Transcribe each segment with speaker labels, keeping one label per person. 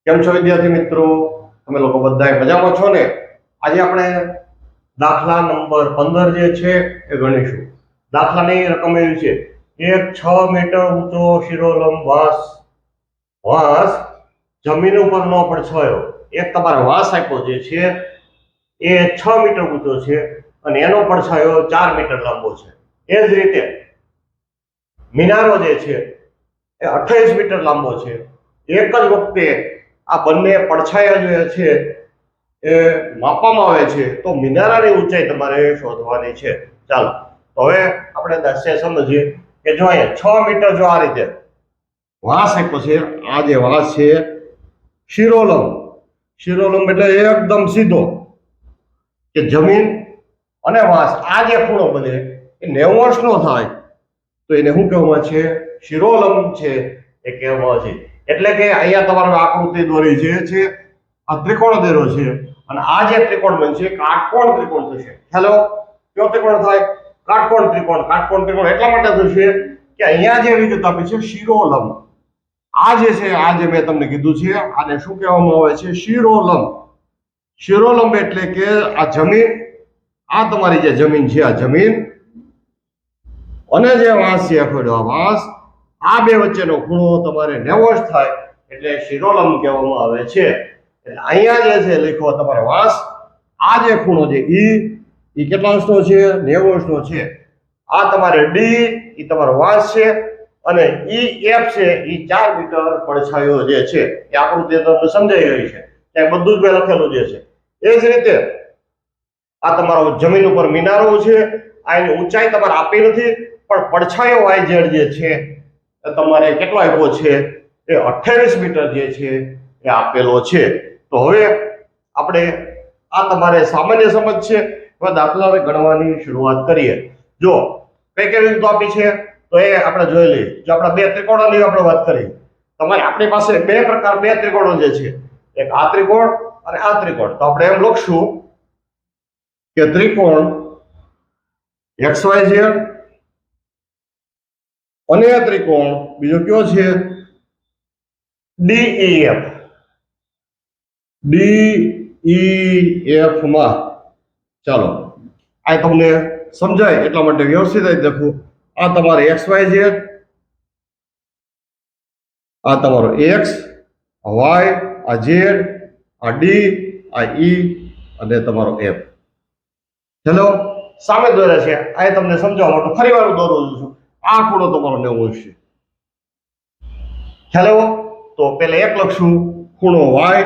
Speaker 1: કેમ છો વિદ્યાર્થી મિત્રો? તમે લોકો બધા મજામાં છો ને? આજે આપણે દાખલા નંબર 15 જે છે એ ગણીશું. દાખલાની રકમ એવી છે: એક 6 મીટર ઊંચો શિરોલંબ વાંસ જમીન ઉપર ન પડછાયો. એક તમારે વાંસ આપ્યો જે છે એ 6 મીટર ઊંચો છે અને એનો પડછાયો 4 મીટર લાંબો છે. એ જ રીતે મિનારો જે છે એ 28 મીટર લાંબો છે. એક જ વખતે આ બંને પડછાયા જે છે એ માપવામાં આવે છે તો મિનારાની ઊંચાઈ તમારે શોધવાની છે. ચાલો તો હવે આપણે દાખલા સમજીએ કે જો અહીંયા 6 મીટર જો આ રીતે વાંસ આપ્યો છે, આ જે વાંસ છે શિરોલંબ એટલે એકદમ સીધો કે જમીન અને વાંસ આ જે ખૂણો બને એ 90 નો થાય તો એને શું કહેવામાં છે? શિરોલંબ છે એ કહેવામાં છે. એટલે કે અહીંયા તમારે આકૃતિ દોરી છે આ ત્રિકોણ દોર્યો છે અને આ જે ત્રિકોણ બનશે કાટકોણ ત્રિકોણ થશે. હેલો, કયો ત્રિકોણ થાય? કાટકોણ ત્રિકોણ એટલા માટે થશે કે અહીંયા જે વિગત આપી છે શિરોલંબ, આ જે છે આ જે મેં તમને કીધું છે આને શું કહેવામાં આવે છે? શિરોલંબ એટલે કે આ જમીન, આ તમારી જે જમીન છે આ જમીન અને જે વાંસ છે આ વાંસ, આ બે વચ્ચેનો ખૂણો તમારે 90 થાય એટલે શિરોલંબ કહેવામાં આવે છે. એટલે અહીંયા જે છે લખો તમારે વાંસ, આ જે ખૂણો છે ઈ કેટલા અંશનો છે? 90 નો છે. આ તમારે ડી ઈ તમારો વાંસ છે અને ઈ એફ છે ઈ 4 મીટર પડછાયો જે છે એ આકૃતિ તમને સમજાઈ ગઈ છે. ત્યાં બધું જ મેં લખેલું જે છે. એ જ રીતે આ તમારો જમીન ઉપર મિનારો છે, આ એની ઊંચાઈ તમારે આપી નથી પણ પડછાયો વાય ઝેડ જે છે તમારે કેટલો આપ્યો છે? એ 28 મીટર જે છે એ આપેલો છે. તો હવે આપણે આ તમારે સામાન્ય સમજ છે. હવે દાખલાને ગણવાની શરૂઆત કરીએ. જો કઈ કઈ વિગતો આપી છે તો એ આપણે જોઈ લઈએ. જો આપણે બે ત્રિકોણોની આપણે વાત કરીએ, તમારે આપણી પાસે બે ત્રિકોણો જે છે, એક આ ત્રિકોણ અને આ ત્રિકોણ. તો આપણે એમ લખશું કે ત્રિકોણ XYZ અને ત્રિકોણ બીજો કયો છે? DEF માં. ચાલો આ તમને સમજાય એટલા માટે વ્યવસ્થિત રીતે લખું. આ તમારે XYZ, આ તમારો X, આ Y, આ Z, આ D, આ E અને તમારો F. ચલો સામે દોરે છે, આ તમને સમજાવવા માટે ફરી વાર દોરું છું. આ ખૂણો તમારો 90 છે. હેલો, તો પહેલા એક લખશું, ખૂણો Y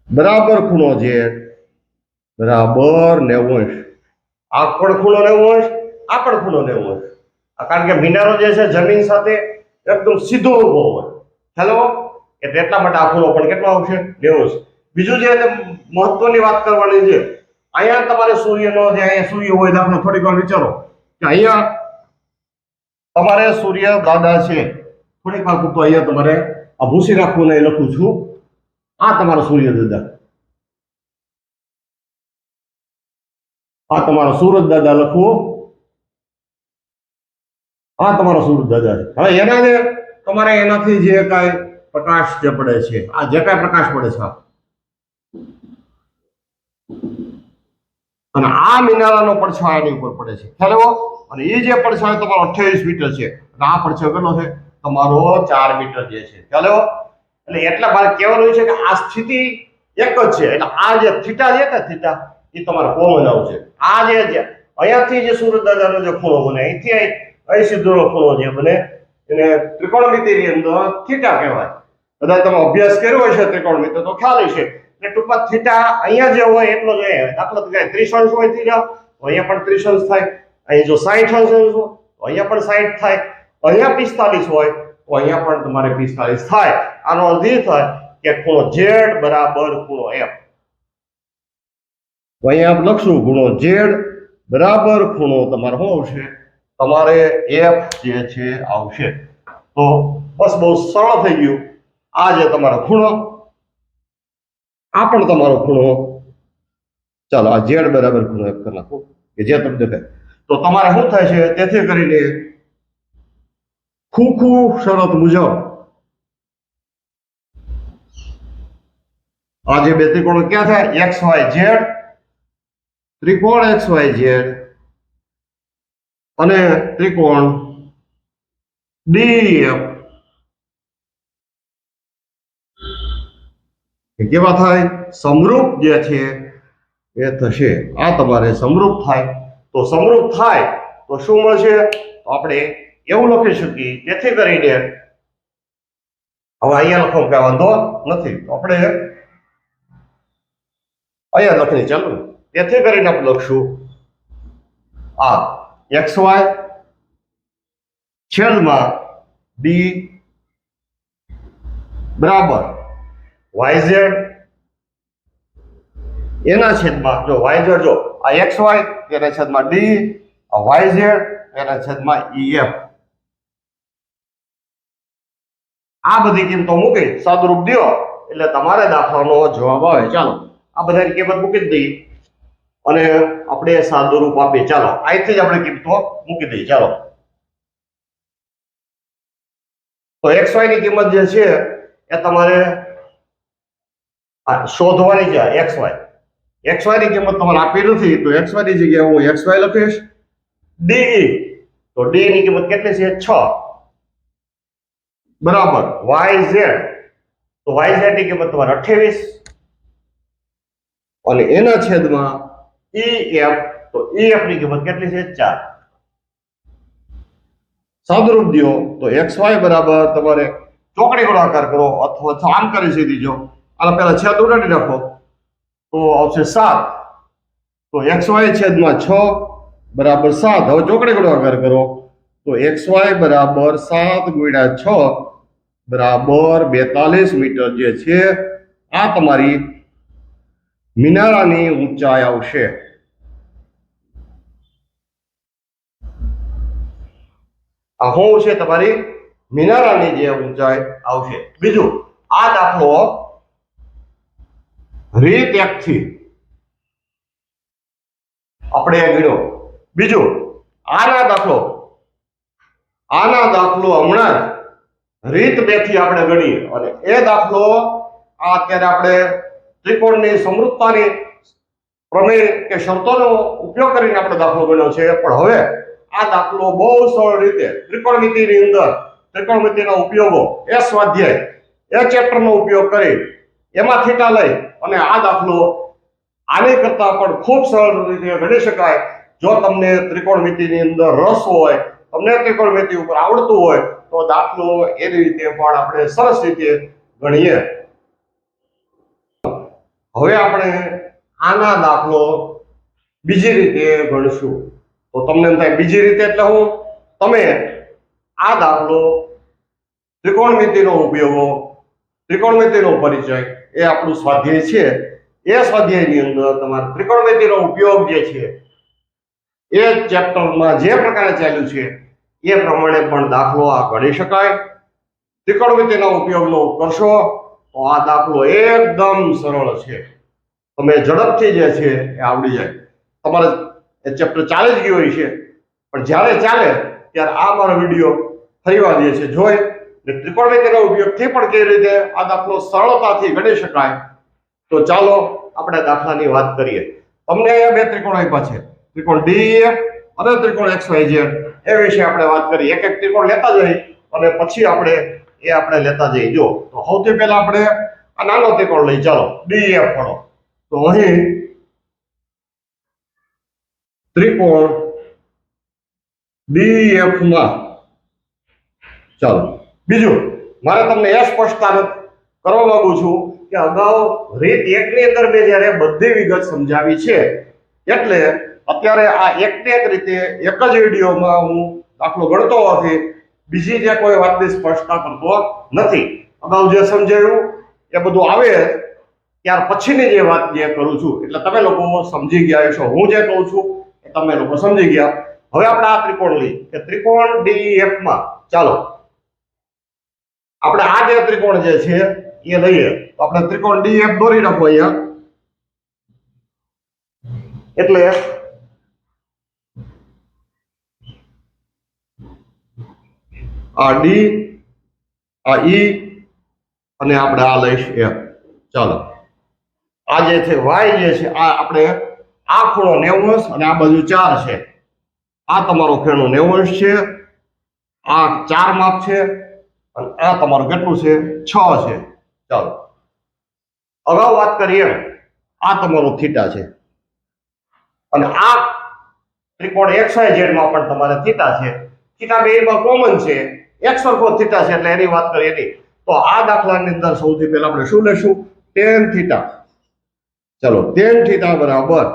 Speaker 1: બરાબર ખૂણો Z બરાબર 90. આ પણ ખૂણો 90, આ પણ ખૂણો 90. કારણ કે મિનારો જે છે જમીન સાથે એકદમ સીધો ઊભો હોય. હેલો, એટલે એટલા માટે આ ખૂણો પણ કેટલો આવશે? 90. બીજું જે મહત્વની વાત કરવાની છે, અહીંયા તમારે સૂર્યનો જે અહીંયા સૂર્ય હોય દાખલો થોડીક વાર વિચારો કે અહીંયા તમારે સૂર્ય દાદા છે. થોડીક વાર પૂરતો અહીંયા તમારે આ ભૂસી રાખવું ને લખું છું. આ તમારો સૂર્ય દાદા, આ તમારો સૂરજ દાદા લખવું. આ તમારો સૂરજ દાદા છે. હવે એના જે તમારે એનાથી જે કાંઈ પ્રકાશ જે પડે છે, આ જે કાંઈ પ્રકાશ પડે છે અને આ મિનારાનો પડછાયો એની ઉપર પડે છે. ખ્યાલ આવ્યો? અને એ જે પડછાયો તમારો 28 મીટર છે અને આ પડછાયો કેટલો છે? તમારો 4 મીટર જે છે. ખ્યાલ આવ્યો? એટલે એટલા બાર કહેવાનું છે કે આ સ્થિતિ એક જ છે. એટલે આ જે થીટા છે કે થીટા એ તમારે કોમન આવશે. આ જે અહીંયાથી જે સૂરજ દાદાનો જે ખૂણો બને, અહીંથી અહીં સીધો ખૂણો જે બને એને ત્રિકોણમિતિની અંદર થીટા કહેવાય. બધા તમે અભ્યાસ કર્યો હશે ત્રિકોણમિતિ તો ખ્યાલ હશે. ટૂંકમાં થીટા અહીંયા જે હોય એટલો જ હોય. દાખલા તરીકે 30 અંશ હોય થીટા, તો અહીંયા પણ 30 અંશ થાય. અહીં જો 60 અંશ હોય તો અહીંયા પણ 60 થાય. અહીંયા 45 હોય તો અહીંયા પણ તમારે 45 થાય. આનો અર્થ એ થાય કે ખૂણો Z બરાબર ખૂણો F. તો અહીંયા આપણે લખશું ખૂણો Z બરાબર ખૂણો તમારે શું આવશે? તમારે F જે છે આવશે. તો બસ બહુ સરળ થઈ ગયું. આ જે તમારો ખૂણો, આ પણ તમારો ખૂણો. ચાલો આ Z બરાબર ખૂણો F કરી નાખો કે જે તમને દેખાય. તો તમારે શું થાય છે? તેથી કરીને ખુખુ શરત મુજબ આ જે બે ત્રિકોણો ક્યાં થાય? એક્સ વાય ઝેડ, ત્રિકોણ એક્સ વાય ઝેડ અને ત્રિકોણ ડીએફ કેવા થાય? સમરૂપ જે છે એ થશે. આ તમારે સમરૂપ થાય. તો સમરૂપ થાય તો શું મળશે? તો આપણે એવું લખી શકીએ, તેથી કરીને હવે અહીંયા લખો કે વાંધો નથી, તો આપણે અહીંયા લખીને ચાલો. તેથી કરીને આપણે લખશું આ એક્સ વાય છેદમાં ડી બરાબર વાય ઝેડ એના છેદમાં, જો વાય ઝેડ, જો આ એક્સ વાય એના છેદમાં ડી, આ વાય ઝેડ એના છેદમાં ઈએફ. આ બધી કિંમતો મૂકી સાદુરૂપ દો એટલે તમારે દાખલાનો જવાબ આવે. ચાલો આ બધાની કિંમત મૂકી જ દઈએ અને આપણે સાદુરૂપ આપીએ. ચાલો અહીંથી જ આપણે કિંમતો મૂકી દઈએ. ચાલો તો એક્સ વાય ની કિંમત જે છે એ તમારે શોધવાની છે. એક્સ વાય ની કિંમત તમારે આપી નથી, તો એક્સ વાય ની જગ્યાએ હું એક્સ વાય લખીશ. ડી, તો ડી ની કિંમત કેટલી છે? 6 બરાબર વાય ઝેડ, તો વાય ઝેડ ની કિંમત તમારે 28 અને એના છેદમાં ઈએફ, તો ઈએફ ની કિંમત કેટલી છે? 4. સાદુરૂપ દો તો એક્સ વાય બરાબર તમારે ચોકડી ગુણાકાર કરો અથવા આમ કરી સીધી જો આના પહેલા છેદ ઉડાડી નાખો તો આવશે 7. તો એક્સ વાય છેદમાં 6 બરાબર 7. હવે ચોકડી ગુણાકાર કરો તો એક્સ વાય બરાબર 7 ગુણ્યા 6 બરાબર 42 મીટર જે છે આ તમારી મિનારાની ઊંચાઈ આવશે. આ શું છે? તમારી મિનારાની જે ઊંચાઈ આવશે. બીજું, આ દાખલો રીત 1 થી આપણે ગણ્યો. બીજું, આના દાખલો હમણાં જ રીત 2 થી આપણે ગણીએ અને એ દાખલો આ અત્યારે આપણે ત્રિકોણની સમરૂપતાની પ્રમેય કે શરતોનો ઉપયોગ કરીને આપણે દાખલો ગણ્યો છે. પણ હવે આ દાખલો બહુ સરળ રીતે ત્રિકોણમિતિની અંદર ત્રિકોણમિતિના ઉપયોગો એ સ્વાધ્યાય એ ચેપ્ટરનો ઉપયોગ કરી એમાં થીટા લઈ અને આ દાખલો આની કરતા પણ ખૂબ સરળ રીતે ગણી શકાય. જો તમને ત્રિકોણમિતિની અંદર રસ હોય, તમને ત્રિકોણમિતિ ઉપર આવડતું હોય તો દાખલો એની રીતે પણ આપણે સરસ રીતે ગણીએ. હવે આપણે આના દાખલો બીજી રીતે ગણશું. તો તમને એમ થાય બીજી રીતે એટલે હું? તમે આ દાખલો ત્રિકોણમિતિનો ઉપયોગો, ત્રિકોણમિતિનો પરિચય એ આપણું સ્વાધ્યાય છે. એ સ્વાધ્યાયની અંદર તમારે ત્રિકોણમિતિનો ઉપયોગ જે છે એ ચેપ્ટરમાં જે પ્રકારે ચાલ્યું છે એ પ્રમાણે પણ દાખલો આ ગણી શકાય. ત્રિકોણમિતિના ઉપયોગનો કરશો તો આ દાખલો એકદમ સરળ છે. તમે ઝડપથી જે છે એ આવડી જાય. તમારે એ ચેપ્ટર ચાલે જ ગયું હોય છે પણ જ્યારે ચાલે ત્યારે આ મારો વિડીયો ફરીવાર જે છે જોઈ ત્રિકોણમિતિના ઉપયોગથી પણ કેવી રીતે આ દાખલો સરળતાથી ગણી શકાય. તો ચાલો આપણે દાખલાની વાત કરીએ. તમને અહીંયા બે ત્રિકોણ આપ્યા છે, ત્રિકોણ ડીએફ અને ત્રિકોણ એક્સ વાય ઝેડ. એ વિશે આપણે વાત કરીએ. એક એક ત્રિકોણ લેતા જઈએ અને પછી આપણે લેતા જઈએ. જો તો સૌથી પહેલા આપણે આ નાનો ત્રિકોણ લઈ. ચાલો ડીએફ ગણો. તો અહીં ત્રિકોણ ડીએફ માં ચાલો. બીજું, મારે તમને એ સ્પષ્ટતા કરવા માંગુ છું કે અગાઉ રીત 1 ની અંદર મેં જ્યારે બધી વિગત સમજાવી છે એટલે અત્યારે આ એક ને એક રીતે એક જ વિડીયોમાં હું દાખલો ગણતો હોવાથી બીજી જે કોઈ વાતની સ્પષ્ટતા કરતો નથી. અગાઉ જે સમજાયું એ બધું આવે ત્યાર પછીની જે વાત જે કરું છું એટલે તમે લોકો સમજી ગયા છો. હું જે કહું છું એ તમે લોકો સમજી ગયા. હવે આપણે આ ત્રિકોણ લઈએ કે ત્રિકોણ ડીએફ માં ચાલો આપણે આ જે ત્રિકોણ જે છે એ લઈએ. તો આપણે ત્રિકોણ ડીએફ દોરી નાખો અહીંયા. એટલે આ ડી, આ ઈ અને આપણે આ લઈશ એફ. ચાલો આ જે છે વાય જે છે આ આપણે આ ખૂણો 90 અને આ બાજુ 4 છે. આ તમારો ખૂણો 90 છે, આ 4 માપ છે અને આ તમારું કેટલું છે 6 છે. ચાલો અગાઉ વાત કરીએ આ તમારો થીટા છે અને આ ત્રિકોણ XYZ માં પણ તમારે થીટા છે. થીટા બેમાં કોમન છે, એક સરખો થીટા છે એટલે એની વાત કરીએ નહીં. તો આ દાખલાની અંદર સૌથી પહેલા આપણે શું લેશું? tan theta. ચલો tan થીટા બરાબર,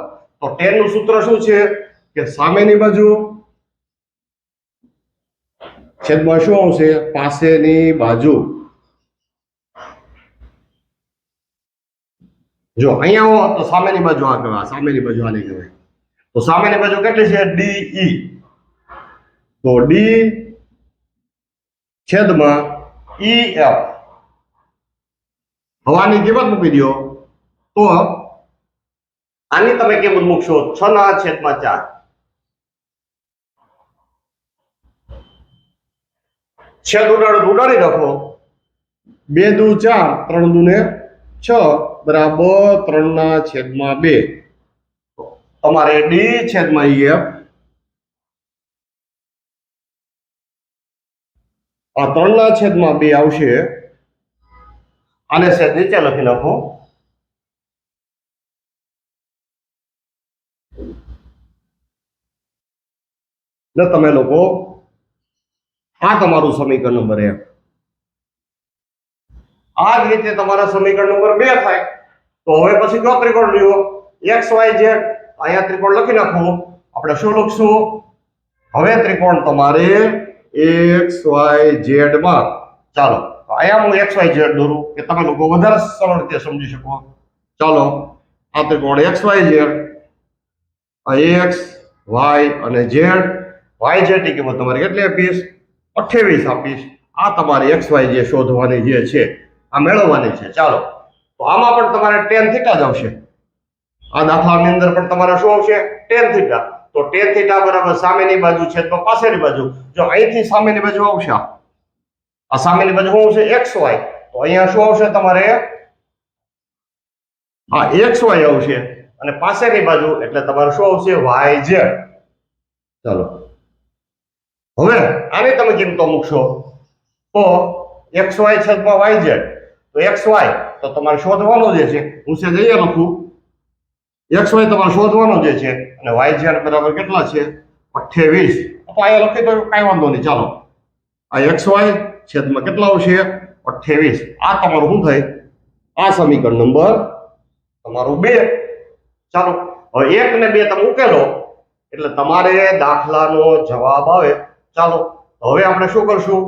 Speaker 1: તો tan નું સૂત્ર શું છે કે સામેની બાજુ છેદમાં શું આવશે? પાસેની બાજુ. જો અહીંયા આવો તો સામેની બાજુ આ કહેવાય, સામેની બાજુ આને કહેવાય. તો સામેની બાજુ કેટલી છે? DE. તો D છેદમાં EF. હવાની કિંમત મૂકી દો તો આની તમે કિંમત મૂકશો 6/4. છેદ ઉડાડી રાખો. 2 દુ 4, 3 દુ ને 6 બરાબર 3/2. તમારે D છેદમાં EF આ 3/2 આવશે. આને સેજ નીચે લખી નાખો. ને તમે લોકો આ તમારું સમીકરણ નંબર 1. આ જ રીતે તમારા સમીકરણ નંબર 2 થાય. તો હવે પછી કયો ત્રિકોણ લ્યો? XYZ. અહીંયા ત્રિકોણ લખી નાખો. આપણે શું લખશું? હવે ત્રિકોણ તમારે XYZ માં, ચાલો અહીંયા હું XYZ દોરું કે તમે લોકો વધારે સરળ રીતે સમજી શકો. ચાલો આ ત્રિકોણ XYZ, આ X Y અને Z. YZ ની કિંમત તમારે કેટલી આપીશ? 28 આપીશ. આ તમારી XYZ શોધવાની જે છે, આ મેળવવાની છે. ચાલો તો આમાં પણ તમારે tan થીટા જ આવશે. આ દાખલાની અંદર પણ તમારે શું આવશે? tan theta. તો tan થીટા બરાબર સામેની બાજુ છેદમાં પાછળની બાજુ. જો અહીંથી સામેની બાજુ આવશે, આ સામેની બાજુ શું આવશે? XY. તો અહીંયા શું આવશે તમારે? આ XY આવશે અને પાછળની બાજુ એટલે તમારે શું આવશે? YZ. ચાલો હવે આની તમે કિંમતો મૂકશો તો XY છેદમાં YZ. તો XY તો તમારે શોધવાનો જે છે, હું છે જઈએ લખું. XY તમારે શોધવાનો જે છે અને YZ બરાબર કેટલા છે? 28. તો અહીંયા લખી તો કાંઈ વાંધો નહીં. ચાલો આ XY છેદમાં કેટલા આવશે? 28. આ તમારું શું થાય? આ સમીકરણ નંબર તમારું 2. ચાલો હવે 1 ને 2 તમે ઉકેલો એટલે તમારે દાખલાનો જવાબ આવે. ચાલો હવે આપણે શું કરશું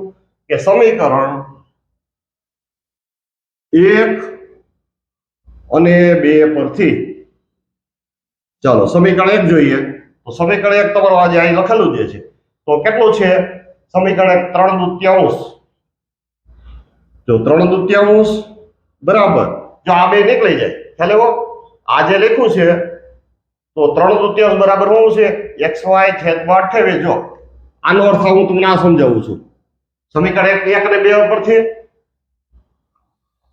Speaker 1: કે સમીકરણ 1 અને 2 પરથી, ચાલો સમીકરણ 1 જોઈએ. તો સમીકરણ 1 તમારું આજે અહીં લખેલું જે છે, તો કેટલું છે સમીકરણ 1 3/2. જો 3/2 બરાબર, જો આ બે નીકળી જાય, ખ્યાલ એવો આ જે લખ્યું છે તો 3/2 બરાબર શું છે? XY છેદમાં 28. જો આનો અર્થ હું તમને આ સમજાવું છું. સમીકરણ 1 અને 2 પરથી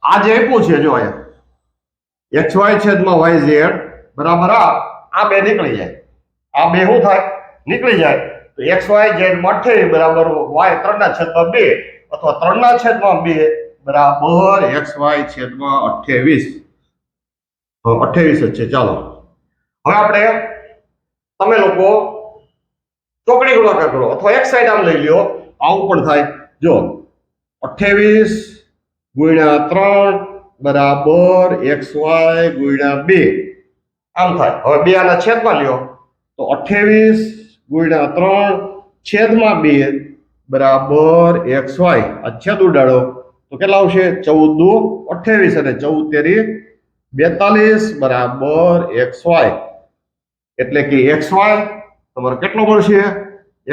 Speaker 1: આ જે આપ્યું છે, જો અહીંયા XY છેદમાં YZ બરાબર આ બે નીકળી જાય. આ બે શું થાય? નીકળી જાય. તો XYZ માં 28 બરાબર Y 3/2 અથવા 3/2 બરાબર XY છેદમાં 28. 28 જ છે. ચાલો હવે આપણે તમે લોકો ચોકડી ગુણાકાર કરો અથવા એક સાઈડ આમ લઈ લ્યો. આવું પણ થાય. જો 28 ગુણ્યા 3 બરાબર XY ગુણ્યા 2 આમ થાય. હવે 2 આના છેદમાં લ્યો તો 28 ગુણ્યા 3 છેદમાં 2 બરાબર XY. આ છેદ ઉડાડો તો કેટલા આવશે? 14 દુ 28 અને 14 તેરી 42 બરાબર XY. એટલે કે XY તમારે કેટલો મળશે?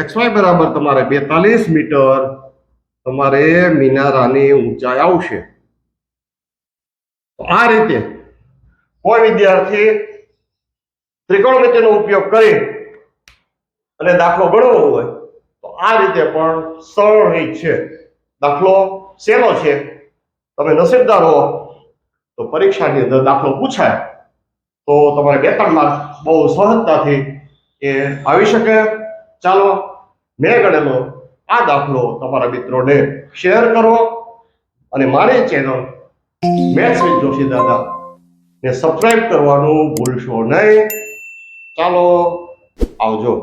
Speaker 1: XY બરાબર તમારે 42 મીટર તમારે મિનારાની ઊંચાઈ આવશે. આ રીતે કોઈ વિદ્યાર્થી ત્રિકોણમિતિનો ઉપયોગ કરી અને દાખલો ગણવો હોય તો આ રીતે પણ સરળ રીત છે. દાખલો સહેલો છે, તમે નસીબદાર હો તો પરીક્ષાની અંદર દાખલો પૂછાય તો તમારે 2-3 માર્ક બહુ સહજતાથી એ આવી શકે. ચાલો, મેં ગણેલો આ દાખલો તમારા મિત્રોને શેર કરો અને મારી ચેનલ મેથ્સ વિથ જોશી દાદા ને સબસ્ક્રાઇબ કરવાનું ભૂલશો નહીં. ચાલો, આવજો.